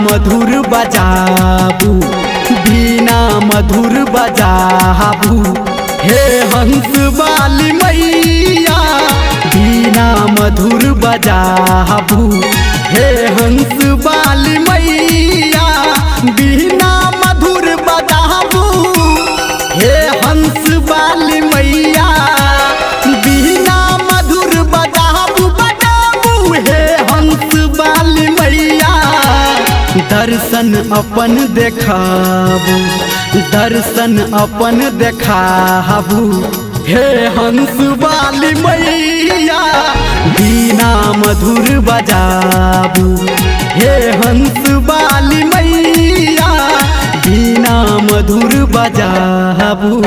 मधुर बजाबू, बीना मधुर बजाबू, हे हंस वाली मैया बीना मधुर बजाबू, हे हंस वाली मैया बीना मधुर बजाबू, हे हंस वाली मैया बीना मधुर बजाबू बजाबू, हे हंस वाली मैया दर्शन अपन देखाबू, दर्शन अपन देखाबू, हे हंस वाली मैया बीना मधुर बजाबू, हे हंस वाली मैया बीना मधुर बजाबू।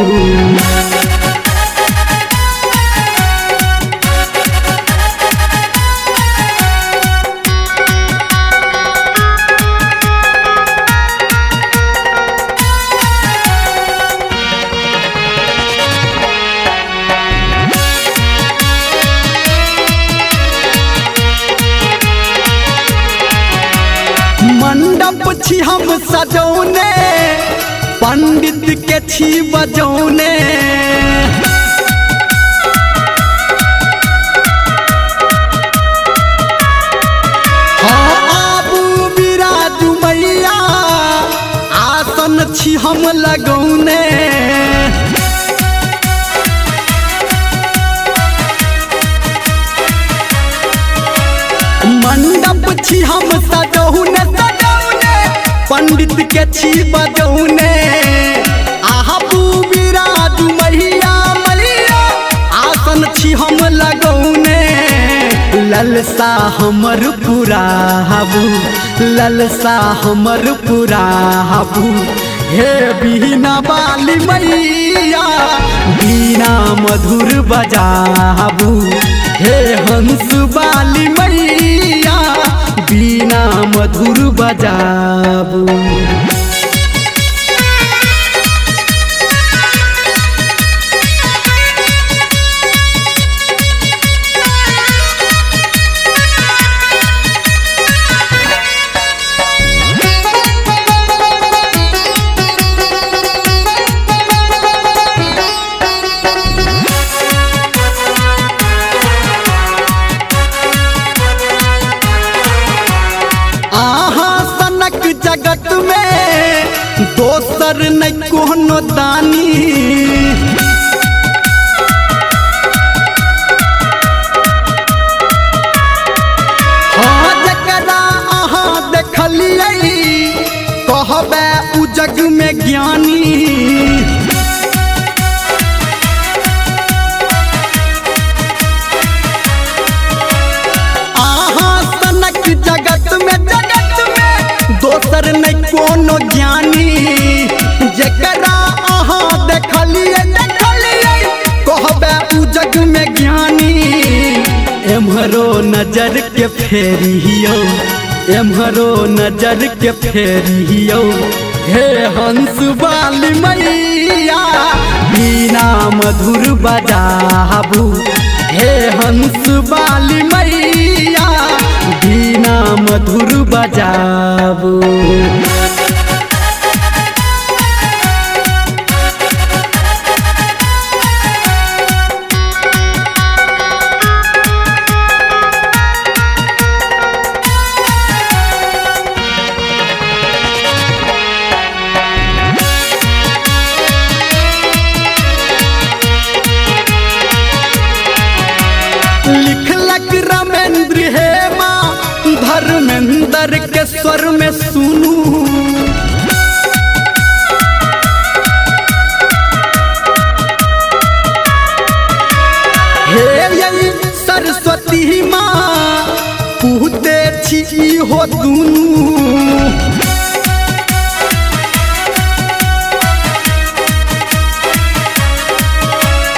मंडप छी हम सजौने, पंडित के छी बजौने, हाँ आबू बिराजू मैया आसन छी हम लगौने, मंडप छी हम सजौने सजौने, पंडित के छी बजौने, आबू बिराजू मैया मैया आसन छी हम लगौने, ललसा हमर पुराबू, ललसा हमर पुराबू, हे बीना वाली मैया बीना मधुर बजाबू, हे हंस वाली मैया बीना मधुर बजाबू। जगत में दोसर न कोनो दानी, हाँ जकरा अहाँ देखलियै कहबे उ जग में ज्ञानी, अहाँ सनक जगत में दोसर न कोनो ज्ञानी, जकरा अहाँ देखलियै देखलियै कहबे उ जग में ज्ञानी, एम्हरो नजर के फेरियो, एम्हरो नजर के फेरियो, हे हंस वाली मैया बीना मधुर बजाबू, हे हंस वाली मैया बीना मधुर बजाबू। लिखलक रमेंद्र हेमा धर्मेंद्र के स्वर में सुनू, हे यही सरस्वती माँ पूते छी हो दुनू,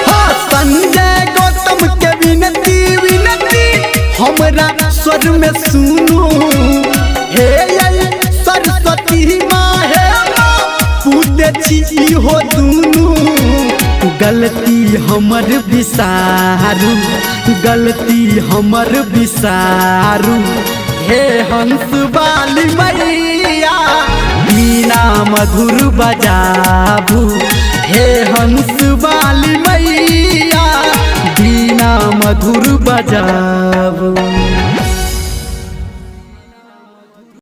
हाँ संजय गौतम के विनती विनती हमरा स्वर में सुनू, हे सरस्वती माँ हे पूते छी हो दुनू, गलती हमर विसारू, गलती हमर विसारू, हे हंस वाली मैया बीना मधुर बजाबू, हे हंस वाली मैया बीना मधुर बजाबू।